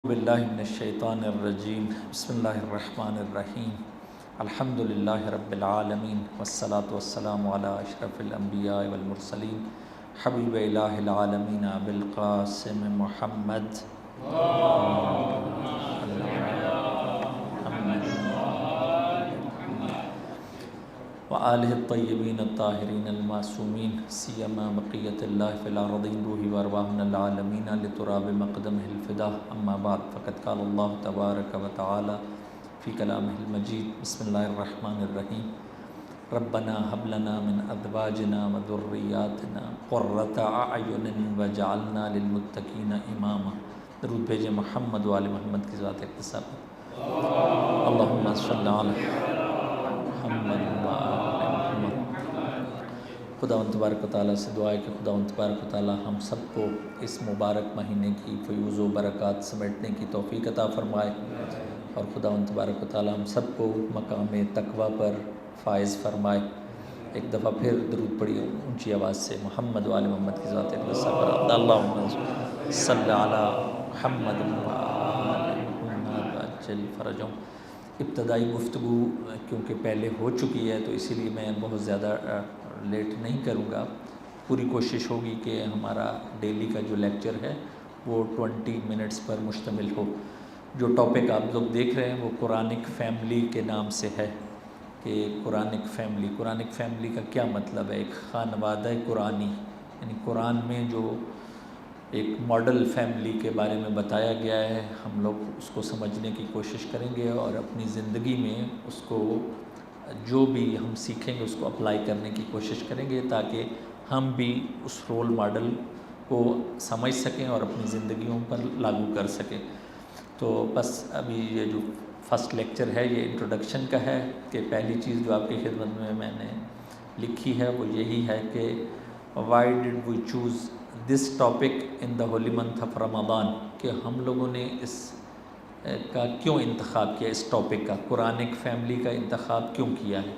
باللہ من الشیطان الرجیم بسم اللہ الرحمن الرحیم الحمدللہ رب العالمین والصلاة والسلام علی اشرف الانبیاء والمرسلین حبیب الہ العالمین ابوالقاسم محمد وآلہ الطیبین الطاہرین المعصومین سیما بقیت اللہ فی الارضین روح وارواحنا العالمین لتراب مقدمہ الفدا اما بعد فقد قال اللہ تبارک و تعالی فی کلامہ المجید بسم اللہ الرحمن الرحیم ربنا هب لنا من ازواجنا وذریاتنا قرۃ اعین وجعلنا للمتقین اماما۔ درود بھیجیں محمد و آل محمد کی ذات اقتصاب۔ اللہم صلی علی محمد و آل محمد۔ خداوند تبارک و تعالیٰ سے دعا ہے کہ خداوند تبارک و تعالیٰ ہم سب کو اس مبارک مہینے کی فیوز و برکات سمیٹنے کی توفیق عطا فرمائے، اور خداوند تبارک و تعالیٰ ہم سب کو مقام تقوی پر فائز فرمائے۔ ایک دفعہ پھر درود پڑھی اونچی آواز سے محمد و آل محمد کی ذات اقتصاب۔ اللہم صلی علی محمد و آل محمد وعجل فرجہم۔ ابتدائی گفتگو کیونکہ پہلے ہو چکی ہے تو اسی لیے میں بہت زیادہ لیٹ نہیں کروں گا۔ پوری کوشش ہوگی کہ ہمارا ڈیلی کا جو لیکچر ہے وہ 20 منٹس پر مشتمل ہو۔ جو ٹاپک آپ لوگ دیکھ رہے ہیں وہ قرآنک فیملی کے نام سے ہے کہ قرآنک فیملی کا کیا مطلب ہے؟ ایک خانوادہ قرآنی، یعنی قرآن میں جو ایک ماڈل فیملی کے بارے میں بتایا گیا ہے، ہم لوگ اس کو سمجھنے کی کوشش کریں گے اور اپنی زندگی میں اس کو جو بھی ہم سیکھیں گے اس کو اپلائی کرنے کی کوشش کریں گے تاکہ ہم بھی اس رول ماڈل کو سمجھ سکیں اور اپنی زندگیوں پر لاگو کر سکیں۔ تو بس ابھی یہ جو فرسٹ لیکچر ہے یہ انٹروڈکشن کا ہے کہ پہلی چیز جو آپ کی خدمت میں نے لکھی ہے وہ یہی ہے کہ why did we choose this topic in the holy month of Ramzan, کہ ہم لوگوں نے اس کا کیوں انتخاب کیا، اس ٹاپک کا قرآنک فیملی کا انتخاب کیوں کیا ہے؟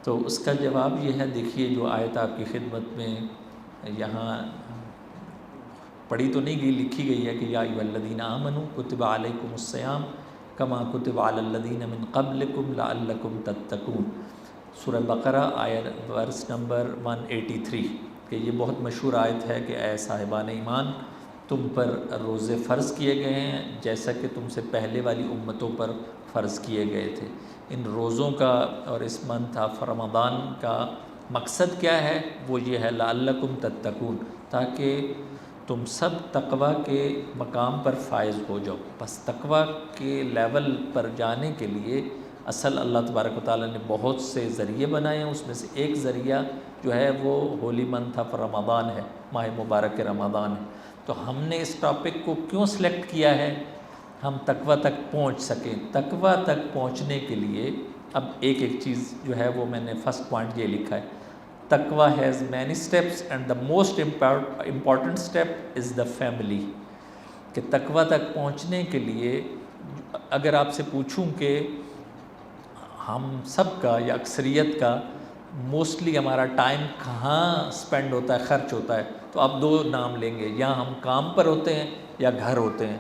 تو اس کا جواب یہ ہے، دیکھیے جو آیت آپ کی خدمت میں یہاں پڑھی تو نہیں گئی، لکھی گئی ہے کہ یا ایھا الذین آمنوا کتب علیکم الصیام کما کتب علی الذین من قبلکم لعلکم تتقون۔ سورہ بقرہ آیت ورس نمبر 183، کہ یہ بہت مشہور آیت ہے کہ اے صاحبان ایمان تم پر روزے فرض کیے گئے ہیں جیسا کہ تم سے پہلے والی امتوں پر فرض کیے گئے تھے۔ ان روزوں کا اور اس منتھ آف رمضان کا مقصد کیا ہے؟ وہ یہ ہے لعلکم تتقون، تاکہ تم سب تقوی کے مقام پر فائز ہو جاؤ۔ بس تقوی کے لیول پر جانے کے لیے اصل اللہ تبارک و تعالیٰ نے بہت سے ذریعے بنائے ہیں، اس میں سے ایک ذریعہ جو ہے وہ ہولی منتھ آف رمضان ہے، ماہ مبارک رمضان ہے۔ تو ہم نے اس ٹاپک کو کیوں سلیکٹ کیا ہے؟ ہم تقوی تک پہنچ سکیں۔ تقوی تک پہنچنے کے لیے اب ایک ایک چیز جو ہے وہ میں نے فرسٹ پوائنٹ یہ لکھا ہے، تقوی has many steps and the most important step is the family. کہ تقوی تک پہنچنے کے لیے اگر آپ سے پوچھوں کہ ہم سب کا یا اکثریت کا موسٹلی ہمارا ٹائم کہاں سپینڈ ہوتا ہے، خرچ ہوتا ہے، تو آپ دو نام لیں گے، یا ہم کام پر ہوتے ہیں یا گھر ہوتے ہیں۔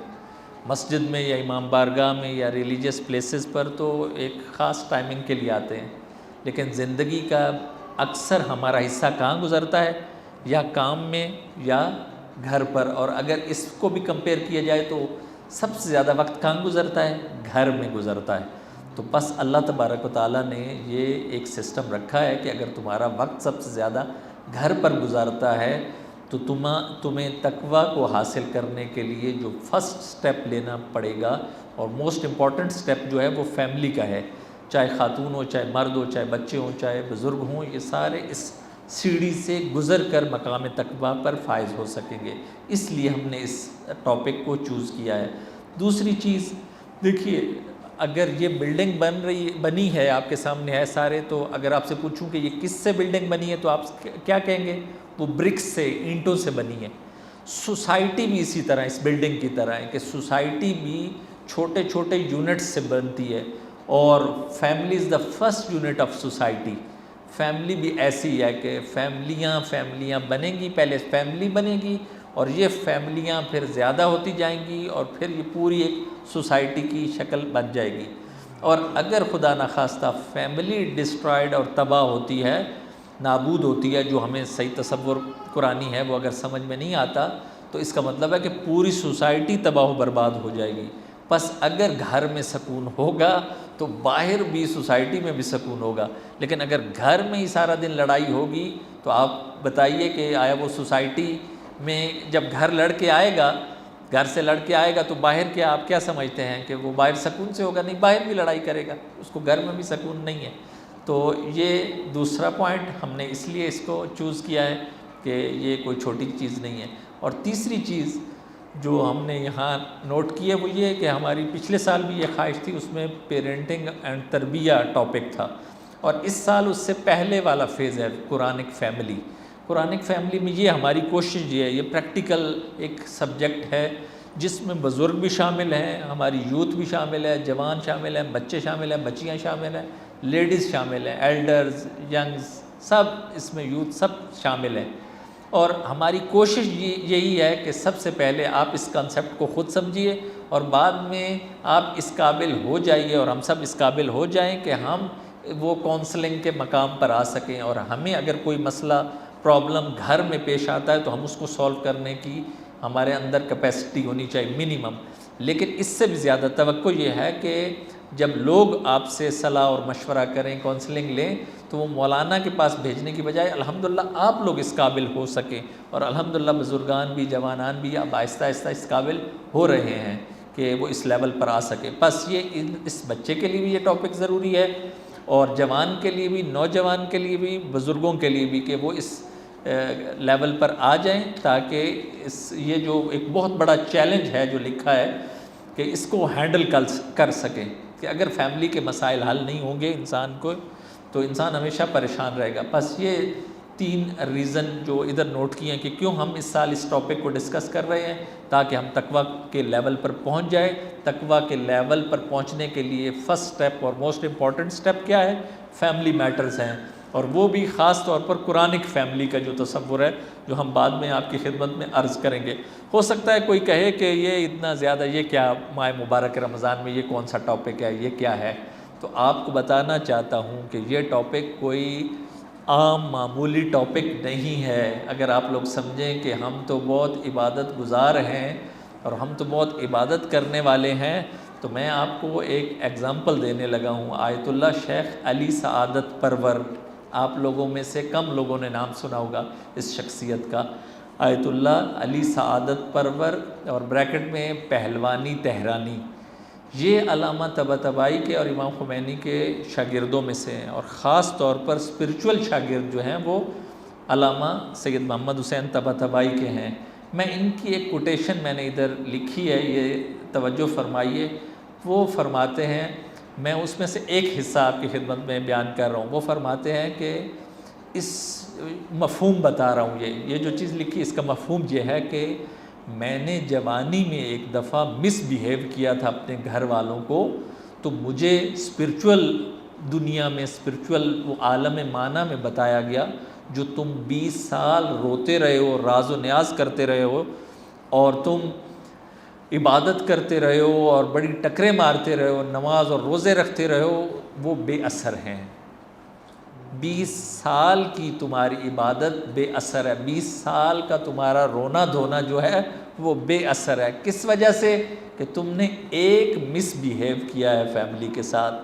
مسجد میں یا امام بارگاہ میں یا ریلیجیس پلیسز پر تو ایک خاص ٹائمنگ کے لیے آتے ہیں، لیکن زندگی کا اکثر ہمارا حصہ کہاں گزرتا ہے؟ یا کام میں یا گھر پر۔ اور اگر اس کو بھی کمپیئر کیا جائے تو سب سے زیادہ وقت کہاں گزرتا ہے؟ گھر میں گزرتا ہے۔ تو بس اللہ تبارک و تعالیٰ نے یہ ایک سسٹم رکھا ہے کہ اگر تمہارا وقت سب سے زیادہ گھر پر گزارتا ہے تو تمہیں تقوی کو حاصل کرنے کے لیے جو فرسٹ سٹیپ لینا پڑے گا اور موسٹ امپورٹنٹ سٹیپ جو ہے وہ فیملی کا ہے، چاہے خاتون ہو، چاہے مرد ہو، چاہے بچے ہوں، چاہے بزرگ ہوں، یہ سارے اس سیڑھی سے گزر کر مقام تقوی پر فائز ہو سکیں گے۔ اس لیے ہم نے اس ٹاپک کو چوز کیا ہے۔ دوسری چیز دیکھیے، اگر یہ بلڈنگ بنی ہے آپ کے سامنے ہے سارے، تو اگر آپ سے پوچھوں کہ یہ کس سے بلڈنگ بنی ہے تو آپ کیا کہیں گے؟ وہ برکس سے، اینٹوں سے بنی ہے۔ سوسائٹی بھی اسی طرح اس بلڈنگ کی طرح ہے کہ سوسائٹی بھی چھوٹے چھوٹے یونٹس سے بنتی ہے، اور family is the first unit of society. Family بھی ایسی ہے کہ فیملیاں بنیں گی، پہلے فیملی بنے گی، اور یہ فیملیاں پھر زیادہ ہوتی جائیں گی اور پھر یہ پوری ایک سوسائٹی کی شکل بن جائے گی۔ اور اگر خدا نخواستہ فیملی ڈسٹرائیڈ اور تباہ ہوتی ہے، نابود ہوتی ہے، جو ہمیں صحیح تصور قرآنی ہے وہ اگر سمجھ میں نہیں آتا، تو اس کا مطلب ہے کہ پوری سوسائٹی تباہ و برباد ہو جائے گی۔ پس اگر گھر میں سکون ہوگا تو باہر بھی سوسائٹی میں بھی سکون ہوگا، لیکن اگر گھر میں ہی سارا دن لڑائی ہوگی تو آپ بتائیے کہ آیا وہ سوسائٹی میں جب گھر لڑ کے آئے گا، گھر سے لڑ کے آئے گا تو باہر کیا آپ کیا سمجھتے ہیں کہ وہ باہر سکون سے ہوگا؟ نہیں، باہر بھی لڑائی کرے گا، اس کو گھر میں بھی سکون نہیں ہے۔ تو یہ دوسرا پوائنٹ ہم نے اس لیے اس کو چوز کیا ہے کہ یہ کوئی چھوٹی چیز نہیں ہے۔ اور تیسری چیز جو ہم نے یہاں نوٹ کی ہے وہ یہ ہے کہ ہماری پچھلے سال بھی یہ خواہش تھی، اس میں پیرنٹنگ اینڈ تربیہ ٹاپک تھا، اور اس سال اس سے پہلے والا فیز ہے قرآنک فیملی۔ قرآنک فیملی میں یہ ہماری کوشش یہ ہے، یہ پریکٹیکل ایک سبجیکٹ ہے جس میں بزرگ بھی شامل ہیں، ہماری یوتھ بھی شامل ہے، جوان شامل ہیں، بچے شامل ہیں، بچیاں شامل ہیں، لیڈیز شامل ہیں، ایلڈرز، ینگز، سب اس میں یوتھ سب شامل ہیں۔ اور ہماری کوشش یہی ہے کہ سب سے پہلے آپ اس کنسیپٹ کو خود سمجھیے اور بعد میں آپ اس قابل ہو جائیے اور ہم سب اس قابل ہو جائیں کہ ہم وہ کونسلنگ کے مقام پر آ سکیں، اور ہمیں اگر کوئی مسئلہ پرابلم گھر میں پیش آتا ہے تو ہم اس کو سولو کرنے کی ہمارے اندر کیپیسٹی ہونی چاہیے منیمم۔ لیکن اس سے بھی زیادہ توقع یہ ہے کہ جب لوگ آپ سے صلاح اور مشورہ کریں، کونسلنگ لیں، تو وہ مولانا کے پاس بھیجنے کی بجائے الحمدللہ آپ لوگ اس قابل ہو سکیں، اور الحمدللہ بزرگان بھی جوانان بھی اب آہستہ آہستہ اس قابل ہو رہے ہیں کہ وہ اس لیول پر آ سکے۔ بس یہ اس بچے کے لیے بھی یہ ٹاپک ضروری ہے، اور جوان کے لیے بھی، نوجوان کے لیے بھی، بزرگوں کے لیے بھی، کہ وہ اس لیول پر آ جائیں تاکہ یہ جو ایک بہت بڑا چیلنج ہے جو لکھا ہے کہ اس کو ہینڈل کر سکیں، کہ اگر فیملی کے مسائل حل نہیں ہوں گے انسان کو تو انسان ہمیشہ پریشان رہے گا۔ بس یہ 3 ریزن جو ادھر نوٹ کیے ہیں کہ کیوں ہم اس سال اس ٹاپک کو ڈسکس کر رہے ہیں، تاکہ ہم تقویٰ کے لیول پر پہنچ جائیں۔ تقویٰ کے لیول پر پہنچنے کے لیے فرسٹ سٹیپ اور موسٹ امپورٹنٹ سٹیپ کیا ہے؟ فیملی میٹرز ہیں، اور وہ بھی خاص طور پر قرآنک فیملی کا جو تصور ہے جو ہم بعد میں آپ کی خدمت میں عرض کریں گے۔ ہو سکتا ہے کوئی کہے کہ یہ اتنا زیادہ، یہ کیا ماہ مبارک رمضان میں یہ کون سا ٹاپک ہے، یہ کیا ہے؟ تو آپ کو بتانا چاہتا ہوں کہ یہ ٹاپک کوئی عام معمولی ٹاپک نہیں ہے۔ اگر آپ لوگ سمجھیں کہ ہم تو بہت عبادت گزار ہیں اور ہم تو بہت عبادت کرنے والے ہیں، تو میں آپ کو ایک ایگزامپل دینے لگا ہوں۔ آیت اللہ شیخ علی سعادت پرور، آپ لوگوں میں سے کم لوگوں نے نام سنا ہوگا اس شخصیت کا۔ آیت اللہ علی سعادت پرور اور بریکٹ میں پہلوانی تہرانی، یہ علامہ طباطبائی کے اور امام خمینی کے شاگردوں میں سے ہیں، اور خاص طور پر اسپرچول شاگرد جو ہیں وہ علامہ سید محمد حسین طباطبائی کے ہیں۔ میں ان کی ایک کوٹیشن میں نے ادھر لکھی ہے، یہ توجہ فرمائیے۔ وہ فرماتے ہیں، میں اس میں سے ایک حصہ آپ کی خدمت میں بیان کر رہا ہوں۔ وہ فرماتے ہیں کہ اس مفہوم بتا رہا ہوں، یہ جو چیز لکھی اس کا مفہوم یہ ہے کہ میں نے جوانی میں ایک دفعہ مس بیہیو کیا تھا اپنے گھر والوں کو، تو مجھے اسپرچول دنیا میں، اسپرچول وہ عالم معنی میں بتایا گیا، جو تم 20 سال روتے رہے ہو، راز و نیاز کرتے رہے ہو، اور تم عبادت کرتے رہے ہو اور بڑی ٹکریں مارتے رہے ہو، نماز اور روزے رکھتے رہے ہو، وہ بے اثر ہیں۔ 20 سال کی تمہاری عبادت بے اثر ہے، 20 سال کا تمہارا رونا دھونا جو ہے وہ بے اثر ہے۔ کس وجہ سے؟ کہ تم نے ایک مس بیہیو کیا ہے فیملی کے ساتھ۔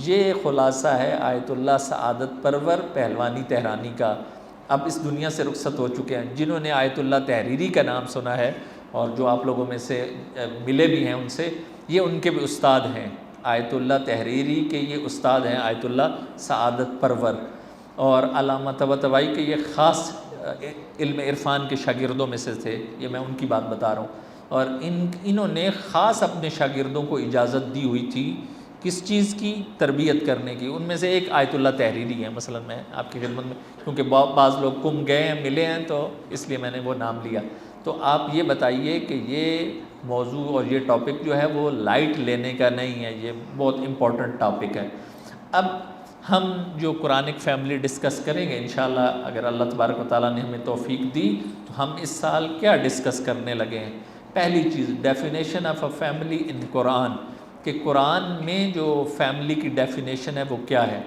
یہ خلاصہ ہے آیت اللہ سعادت پرور پہلوانی تہرانی کا۔ اب اس دنیا سے رخصت ہو چکے ہیں۔ جنہوں نے آیت اللہ تحریری کا نام سنا ہے اور جو آپ لوگوں میں سے ملے بھی ہیں ان سے، یہ ان کے بھی استاد ہیں۔ آیت اللہ تحریری کے یہ استاد ہیں آیت اللہ سعادت پرور، اور علامہ طباطبائی کے یہ خاص علم عرفان کے شاگردوں میں سے تھے، یہ میں ان کی بات بتا رہا ہوں۔ اور انہوں نے خاص اپنے شاگردوں کو اجازت دی ہوئی تھی کس چیز کی؟ تربیت کرنے کی۔ ان میں سے ایک آیت اللہ تحریری ہے مثلا، میں آپ کی خدمت میں، کیونکہ بعض لوگ گم گئے ہیں، ملے ہیں، تو اس لیے میں نے وہ نام لیا۔ تو آپ یہ بتائیے کہ یہ موضوع اور یہ ٹاپک جو ہے وہ لائٹ لینے کا نہیں ہے، یہ بہت امپورٹنٹ ٹاپک ہے۔ اب ہم جو قرآنک فیملی ڈسکس کریں گے انشاءاللہ، اگر اللہ تبارک و تعالیٰ نے ہمیں توفیق دی تو ہم اس سال کیا ڈسکس کرنے لگے ہیں۔ پہلی چیز ڈیفینیشن آف اے فیملی ان قرآن، کہ قرآن میں جو فیملی کی ڈیفینیشن ہے وہ کیا ہے۔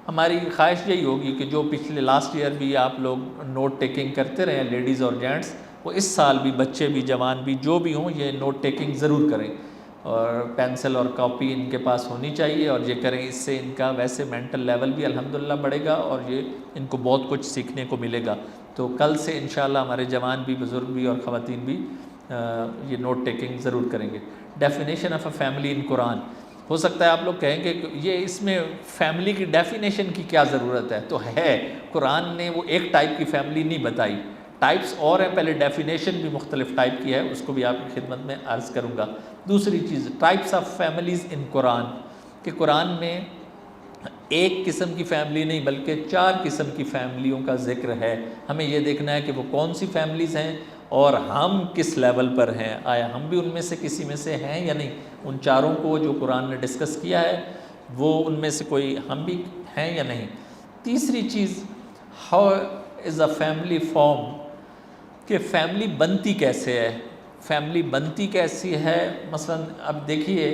ہماری خواہش یہی ہوگی کہ جو پچھلے لاسٹ ایئر بھی آپ لوگ نوٹ ٹیکنگ کرتے رہے ہیں، لیڈیز اور جینٹس، وہ اس سال بھی بچے بھی جوان بھی جو بھی ہوں یہ نوٹ ٹیکنگ ضرور کریں، اور پینسل اور کاپی ان کے پاس ہونی چاہیے، اور یہ کریں۔ اس سے ان کا ویسے مینٹل لیول بھی الحمدللہ بڑھے گا اور یہ ان کو بہت کچھ سیکھنے کو ملے گا۔ تو کل سے انشاءاللہ ہمارے جوان بھی، بزرگ بھی اور خواتین بھی یہ نوٹ ٹیکنگ ضرور کریں گے۔ ڈیفینیشن آف اے فیملی ان قرآن، ہو سکتا ہے آپ لوگ کہیں گے کہ یہ اس میں فیملی کی ڈیفینیشن کی کیا ضرورت ہے؟ تو ہے، قرآن نے وہ ایک ٹائپ کی فیملی نہیں بتائی، ٹائپس اور ہیں، پہلے ڈیفینیشن بھی مختلف ٹائپ کی ہے، اس کو بھی آپ کی خدمت میں عرض کروں گا۔ دوسری چیز ٹائپس آف فیملیز ان قرآن، کہ قرآن میں ایک قسم کی فیملی نہیں بلکہ 4 قسم کی فیملیوں کا ذکر ہے۔ ہمیں یہ دیکھنا ہے کہ وہ کون سی فیملیز ہیں اور ہم کس لیول پر ہیں، آیا ہم بھی ان میں سے کسی میں سے ہیں یا نہیں۔ ان چاروں کو جو قرآن نے ڈسکس کیا ہے وہ ان میں سے کوئی ہم بھی ہیں یا نہیں۔ تیسری چیز how is a family form, کہ فیملی بنتی کیسے ہے، فیملی بنتی کیسی ہے۔ مثلا اب دیکھیے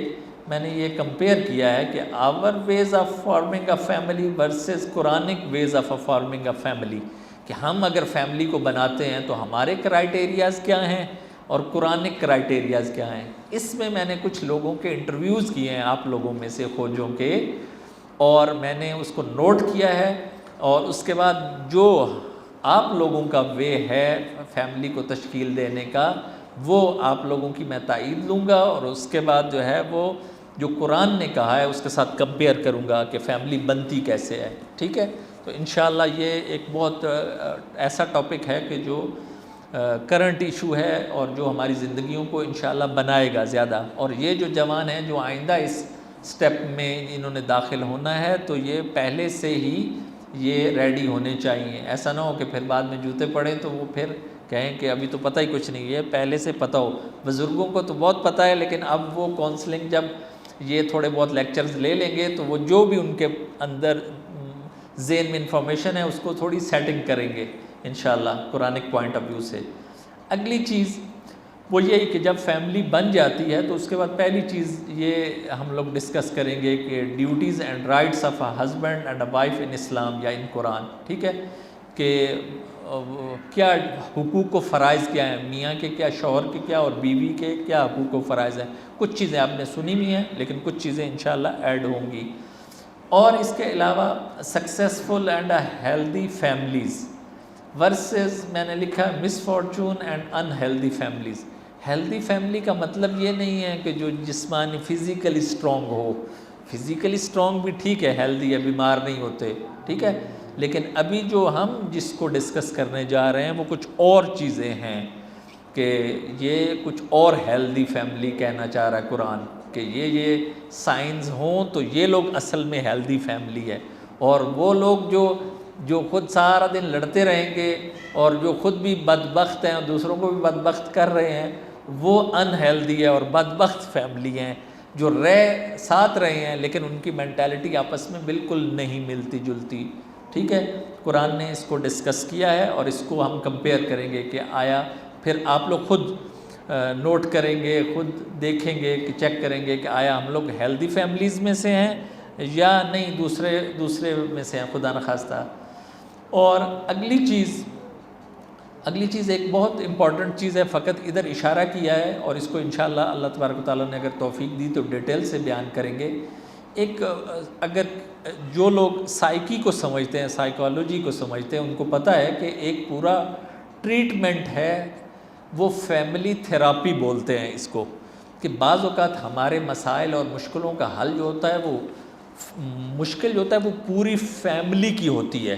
میں نے یہ کمپیئر کیا ہے کہ our ways of forming a family versus Quranic ways of forming a family, کہ ہم اگر فیملی کو بناتے ہیں تو ہمارے کرائٹیریاز کیا ہیں اور قرآنک کرائٹیریاز کیا ہیں۔ اس میں میں نے کچھ لوگوں کے انٹرویوز کیے ہیں، آپ لوگوں میں سے کھوجوں کے، اور میں نے اس کو نوٹ کیا ہے، اور اس کے بعد جو آپ لوگوں کا وے ہے فیملی کو تشکیل دینے کا وہ آپ لوگوں کی میں تائید لوں گا، اور اس کے بعد جو ہے وہ جو قرآن نے کہا ہے اس کے ساتھ کمپیئر کروں گا کہ فیملی بنتی کیسے ہے، ٹھیک ہے۔ تو انشاءاللہ یہ ایک بہت ایسا ٹاپک ہے کہ جو کرنٹ ایشو ہے اور جو ہماری زندگیوں کو انشاءاللہ بنائے گا زیادہ، اور یہ جو جوان ہیں جو آئندہ اس سٹیپ میں انہوں نے داخل ہونا ہے تو یہ پہلے سے ہی یہ ریڈی ہونے چاہیے۔ ایسا نہ ہو کہ پھر بعد میں جوتے پڑیں تو وہ پھر کہیں کہ ابھی تو پتہ ہی کچھ نہیں ہے، پہلے سے پتہ ہو۔ بزرگوں کو تو بہت پتہ ہے، لیکن اب وہ کونسلنگ جب یہ تھوڑے بہت لیکچرز لے لیں گے تو وہ جو بھی ان کے اندر ذہن میں انفارمیشن ہے اس کو تھوڑی سیٹنگ کریں گے انشاءاللہ قرآنک پوائنٹ آف ویو سے۔ اگلی چیز وہ یہی کہ جب فیملی بن جاتی ہے تو اس کے بعد پہلی چیز یہ ہم لوگ ڈسکس کریں گے کہ duties and rights of a husband and a wife in Islam یا ان قرآن، ٹھیک ہے، کہ کیا حقوق و فرائض کیا ہیں، میاں کے کیا، شوہر کے کیا، اور بیوی کے کیا حقوق و فرائض ہیں۔ کچھ چیزیں آپ نے سنی بھی ہیں لیکن کچھ چیزیں انشاءاللہ ایڈ ہوں گی۔ اور اس کے علاوہ successful and healthy families versus میں نے لکھا misfortune and unhealthy families. Healthy family کا مطلب یہ نہیں ہے کہ جو جسمانی فزیکلی اسٹرانگ ہو، فزیکلی اسٹرانگ بھی ٹھیک ہے، ہیلدی ہے، بیمار نہیں ہوتے، ٹھیک ہے، لیکن ابھی جو ہم جس کو ڈسکس کرنے جا رہے ہیں وہ کچھ اور چیزیں ہیں، کہ یہ کچھ اور ہیلدی فیملی کہنا چاہ رہا ہے قرآن، کہ یہ سائنز ہوں تو یہ لوگ اصل میں ہیلدی فیملی ہے، اور وہ لوگ جو خود سارا دن لڑتے رہیں گے اور جو خود بھی بدبخت ہیں اور دوسروں کو بھی بدبخت کر رہے ہیں وہ ان ہیلدی ہے اور بدبخت فیملی ہیں، جو ساتھ رہے ہیں لیکن ان کی مینٹیلٹی آپس میں بالکل نہیں ملتی جلتی، ٹھیک ہے۔ قرآن نے اس کو ڈسکس کیا ہے اور اس کو ہم کمپیئر کریں گے کہ آیا، پھر آپ لوگ خود نوٹ کریں گے، خود دیکھیں گے کہ چیک کریں گے کہ آیا ہم لوگ ہیلدی فیملیز میں سے ہیں یا نہیں دوسرے میں سے ہیں، خدا نخواستہ۔ اور اگلی چیز ایک بہت امپورٹنٹ چیز ہے، فقط ادھر اشارہ کیا ہے اور اس کو انشاءاللہ اللہ تبارک و تعالیٰ نے اگر توفیق دی تو ڈیٹیل سے بیان کریں گے۔ ایک اگر جو لوگ سائیکی کو سمجھتے ہیں، سائیکالوجی کو سمجھتے ہیں، ان کو پتہ ہے کہ ایک پورا ٹریٹمنٹ ہے، وہ فیملی تھیراپی بولتے ہیں اس کو، کہ بعض اوقات ہمارے مسائل اور مشکلوں کا حل جو ہوتا ہے وہ مشکل جو ہوتا ہے وہ پوری فیملی کی ہوتی ہے،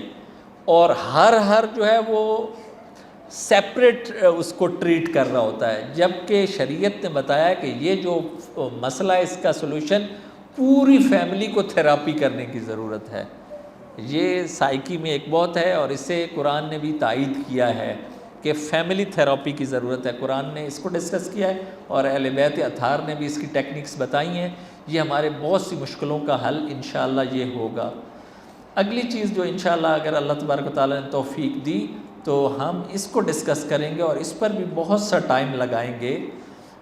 اور ہر جو ہے وہ سیپریٹ اس کو ٹریٹ کر رہا ہوتا ہے، جبکہ شریعت نے بتایا کہ یہ جو مسئلہ ہے اس کا سلوشن پوری فیملی کو تھیراپی کرنے کی ضرورت ہے۔ یہ سائیکی میں ایک بہت ہے اور اسے قرآن نے بھی تائید کیا ہے کہ فیملی تھیراپی کی ضرورت ہے، قرآن نے اس کو ڈسکس کیا ہے اور اہل بیت اطہار نے بھی اس کی ٹیکنکس بتائی ہیں۔ یہ ہمارے بہت سی مشکلوں کا حل انشاءاللہ یہ ہوگا۔ اگلی چیز جو انشاءاللہ اگر اللہ تبارک و تعالیٰ نے توفیق دی تو ہم اس کو ڈسکس کریں گے اور اس پر بھی بہت سا ٹائم لگائیں گے.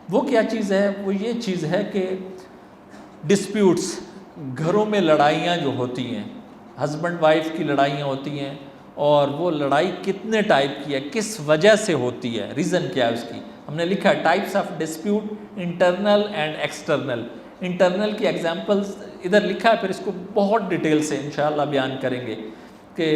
وہ کیا چیز ہے؟ وہ یہ چیز ہے کہ ڈسپیوٹس، گھروں میں لڑائیاں جو ہوتی ہیں، ہسبینڈ وائف کی لڑائیاں ہوتی ہیں، اور وہ لڑائی کتنے ٹائپ کی ہے، کس وجہ سے ہوتی ہے، ریزن کیا ہے اس کی. ہم نے لکھا ہے types of dispute, internal and external. Internal کی ایگزامپلس ادھر لکھا ہے، پھر اس کو بہت ڈیٹیل سے انشاءاللہ بیان کریں گے کہ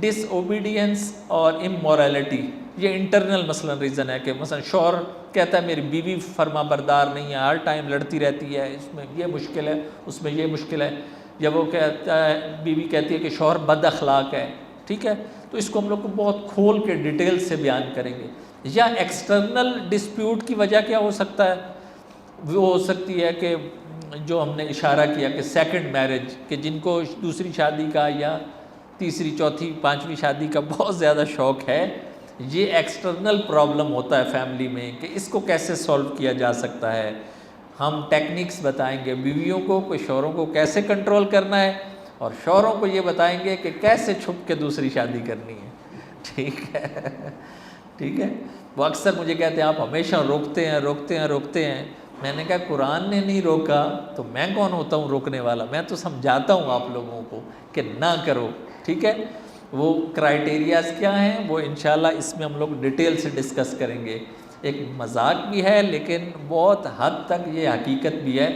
ڈس اوبیڈینس اور امورالٹی، یہ انٹرنل مثلا ریزن ہے کہ مثلا شوہر کہتا ہے میری بیوی فرما بردار نہیں ہے، ہر ٹائم لڑتی رہتی ہے، اس میں یہ مشکل ہے، اس میں یہ مشکل ہے. یا وہ کہتا ہے، بیوی کہتی ہے کہ شوہر بد اخلاق ہے. ٹھیک ہے، تو اس کو ہم لوگ کو بہت کھول کے ڈیٹیل سے بیان کریں گے. یا ایکسٹرنل ڈسپیوٹ کی وجہ کیا ہو سکتا ہے؟ وہ ہو سکتی ہے کہ جو ہم نے اشارہ کیا کہ سیکنڈ میرج، کہ جن کو دوسری شادی کا یا تیسری چوتھی پانچویں شادی کا بہت زیادہ شوق ہے، یہ ایکسٹرنل پرابلم ہوتا ہے فیملی میں کہ اس کو کیسے سولو کیا جا سکتا ہے. ہم ٹیکنیکس بتائیں گے بیویوں کو کہ شوہروں کو کیسے کنٹرول کرنا ہے، اور شوہروں کو یہ بتائیں گے کہ کیسے چھپ کے دوسری شادی کرنی ہے. ٹھیک ہے، ٹھیک ہے. وہ اکثر مجھے کہتے ہیں آپ ہمیشہ روکتے ہیں. میں نے کہا قرآن نے نہیں روکا تو میں کون ہوتا ہوں روکنے والا؟ میں تو سمجھاتا ہوں آپ لوگوں کو کہ نہ کرو. ٹھیک ہے، وہ کرائیٹیریاز کیا ہیں وہ انشاءاللہ اس میں ہم لوگ ڈیٹیل سے ڈسکس کریں گے. ایک مذاق بھی ہے لیکن بہت حد تک یہ حقیقت بھی ہے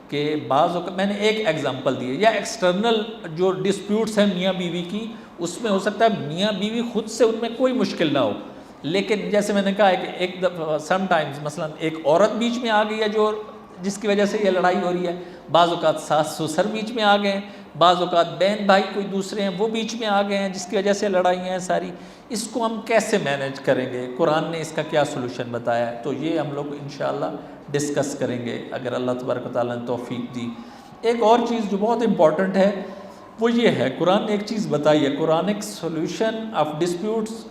کہ بعض اوقات میں نے ایک ایگزامپل دی ہے. یا ایکسٹرنل جو ڈسپیوٹس ہیں میاں بیوی کی، اس میں ہو سکتا ہے میاں بیوی خود سے ان میں کوئی مشکل نہ ہو، لیکن جیسے میں نے کہا ہے کہ ایک دفعہ سم ٹائمز مثلا ایک عورت بیچ میں آ گئی ہے جس کی وجہ سے یہ لڑائی ہو رہی ہے. بعض اوقات ساس سسر بیچ میں آ گئے ہیں، بعض اوقات بہن بھائی کوئی دوسرے ہیں وہ بیچ میں آ گئے ہیں جس کی وجہ سے لڑائیاں ہیں ساری. اس کو ہم کیسے مینیج کریں گے؟ قرآن نے اس کا کیا سولوشن بتایا ہے؟ تو یہ ہم لوگ انشاءاللہ ڈسکس کریں گے اگر اللہ تبارک و تعالیٰ نے توفیق دی. ایک اور چیز جو بہت امپورٹنٹ ہے وہ یہ ہے، قرآن نے ایک چیز بتائی ہے، قرآنک سولوشن آف ڈسپیوٹس.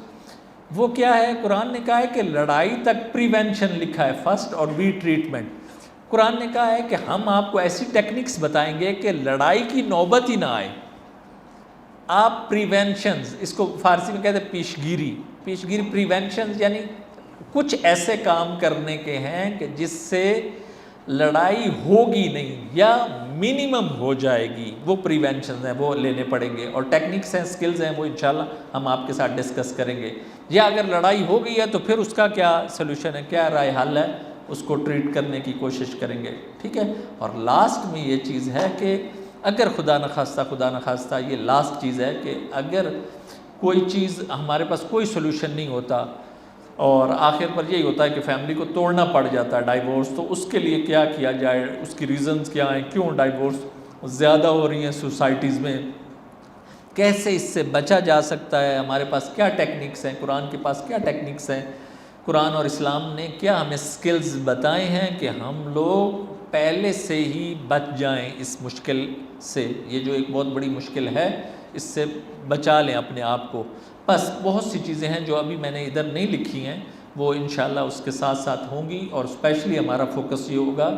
وہ کیا ہے؟ قرآن نے کہا ہے کہ لڑائی تک پریونشن لکھا ہے فرسٹ، اور وی ٹریٹمنٹ. قرآن نے کہا ہے کہ ہم آپ کو ایسی ٹیکنکس بتائیں گے کہ لڑائی کی نوبت ہی نہ آئے. آپ پریونشنز، اس کو فارسی میں کہتے ہیں پیشگیری پریونشنز، یعنی کچھ ایسے کام کرنے کے ہیں کہ جس سے لڑائی ہوگی نہیں یا منیمم ہو جائے گی. وہ پریونشنز ہیں، وہ لینے پڑیں گے، اور ٹیکنکس ہیں، سکلز ہیں، وہ انشاءاللہ ہم آپ کے ساتھ ڈسکس کریں گے. یا اگر لڑائی ہو گئی ہے تو پھر اس کا کیا سلوشن ہے، کیا رائے حل ہے، اس کو ٹریٹ کرنے کی کوشش کریں گے. ٹھیک ہے. اور لاسٹ میں یہ چیز ہے کہ اگر خدا نخواستہ یہ لاسٹ چیز ہے کہ اگر کوئی چیز ہمارے پاس کوئی سلوشن نہیں ہوتا اور آخر پر یہی ہوتا ہے کہ فیملی کو توڑنا پڑ جاتا ہے، ڈائیورس، تو اس کے لیے کیا کیا جائے، اس کی ریزنز کیا ہیں، کیوں ڈائیورس زیادہ ہو رہی ہیں سوسائٹیز میں، کیسے اس سے بچا جا سکتا ہے، ہمارے پاس کیا ٹیکنکس ہیں، قرآن کے پاس کیا ٹیکنکس ہیں، قرآن اور اسلام نے کیا ہمیں سکلز بتائے ہیں کہ ہم لوگ پہلے سے ہی بچ جائیں اس مشکل سے. یہ جو ایک بہت بڑی مشکل ہے، اس سے بچا لیں اپنے آپ کو. بس بہت سی چیزیں ہیں جو ابھی میں نے ادھر نہیں لکھی ہیں، وہ انشاءاللہ اس کے ساتھ ساتھ ہوں گی. اور اسپیشلی ہمارا فوکس یہ ہوگا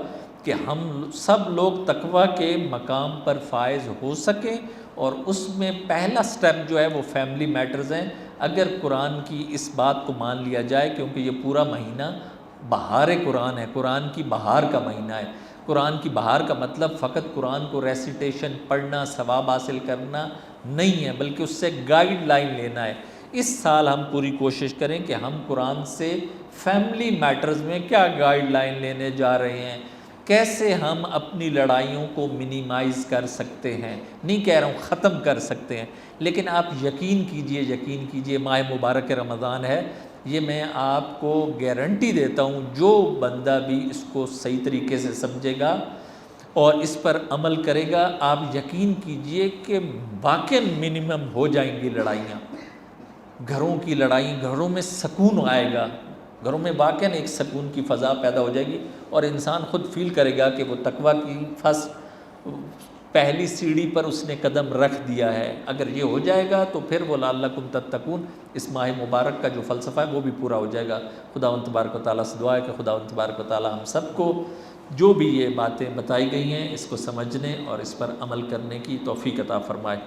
کہ ہم سب لوگ تقویٰ کے مقام پر فائز ہو سکیں، اور اس میں پہلا سٹیپ جو ہے وہ فیملی میٹرز ہیں. اگر قرآن کی اس بات کو مان لیا جائے، کیونکہ یہ پورا مہینہ بہار قرآن ہے، قرآن کی بہار کا مہینہ ہے. قرآن کی بہار کا مطلب فقط قرآن کو ریسیٹیشن پڑھنا، ثواب حاصل کرنا نہیں ہے، بلکہ اس سے گائیڈ لائن لینا ہے. اس سال ہم پوری کوشش کریں کہ ہم قرآن سے فیملی میٹرز میں کیا گائیڈ لائن لینے جا رہے ہیں، کیسے ہم اپنی لڑائیوں کو منیمائز کر سکتے ہیں. نہیں کہہ رہا ہوں ختم کر سکتے ہیں، لیکن آپ یقین کیجئے ماہ مبارک رمضان ہے، یہ میں آپ کو گارنٹی دیتا ہوں جو بندہ بھی اس کو صحیح طریقے سے سمجھے گا اور اس پر عمل کرے گا، آپ یقین کیجئے کہ واقعی منیمم ہو جائیں گی لڑائیاں. گھروں کی لڑائیں، گھروں میں سکون آئے گا، گھروں میں واقعی ایک سکون کی فضا پیدا ہو جائے گی، اور انسان خود فیل کرے گا کہ وہ تقویٰ کی پہلی سیڑھی پر اس نے قدم رکھ دیا ہے. اگر یہ ہو جائے گا تو پھر وہ لعلکم تتقون، اس ماہ مبارک کا جو فلسفہ ہے وہ بھی پورا ہو جائے گا. خداوند تبارک و تعالیٰ سے دعا ہے کہ خداوند تبارک و تعالیٰ ہم سب کو جو بھی یہ باتیں بتائی گئی ہیں اس کو سمجھنے اور اس پر عمل کرنے کی توفیق عطا فرمائے.